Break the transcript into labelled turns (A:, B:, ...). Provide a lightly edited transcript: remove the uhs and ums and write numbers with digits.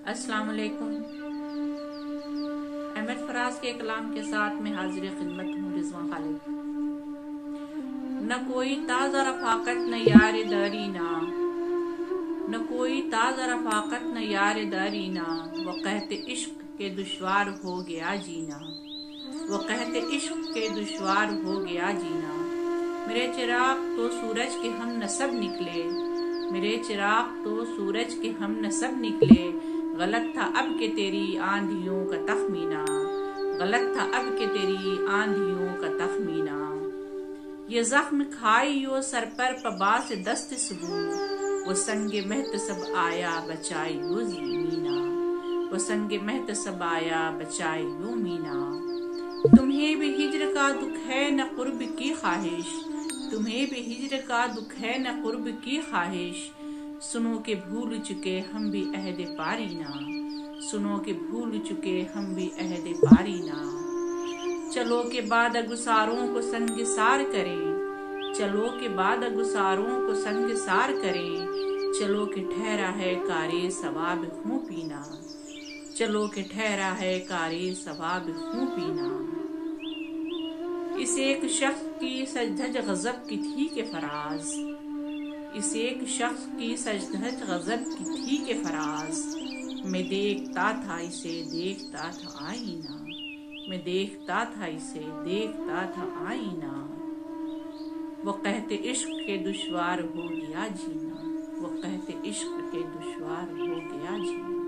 A: السلام علیکم۔ احمد فراز کے کلام کے ساتھ میں حاضر خدمت ہوں رضوان خالد۔ نہ کوئی تازہ رفاقت نہ یار داری نہ کوئی تازہ رفاقت نہ یار داری نہ، وہ قحط عشق کے دشوار ہو گیا جینا، وہ قحط عشق کے دشوار ہو گیا جینا۔ میرے چراغ تو سورج کے ہم نصب نکلے، میرے چراغ تو سورج کے ہم نصب نکلے، غلط تھا اب کہ تیری آندھیوں کا تخمینہ، غلط تھا اب کہ تیری آندھیوں کا تخمینہ۔ یہ زخم کھائیو سر پر پباس دست سبو، وہ سنگ محتسب آیا بچائیو مینا، وہ سنگ محتسب آیا بچائیو مینا۔ تمہیں بھی ہجر کا دکھ ہے نہ قرب کی خواہش، تمہیں بھی ہجر کا دکھ ہے نہ قرب کی خواہش، سنو کہ بھول چکے ہم بھی عہد پارینا، سنو کہ بھول چکے ہم بھی عہد پارینا۔ چلو کہ بعد گساروں کو سنگ سار کریں، چلو کہ بعد گساروں کو سنگ سار کریں، چلو کہ ٹھہرا ہے کار ثواب خوں پینا، چلو کہ ٹھہرا ہے کار ثواب خوں پینا۔ اس ایک شخص کی سجدھج غضب کی تھی کہ فراز، اس ایک شخص کی سجدھج غضب کی تھی کہ فراز، میں دیکھتا تھا اسے دیکھتا تھا آئینہ، میں دیکھتا تھا اسے دیکھتا تھا آئینہ۔ وہ قحط عشق کے دشوار ہو گیا جینا، وہ قحط عشق کے دشوار ہو گیا جینا۔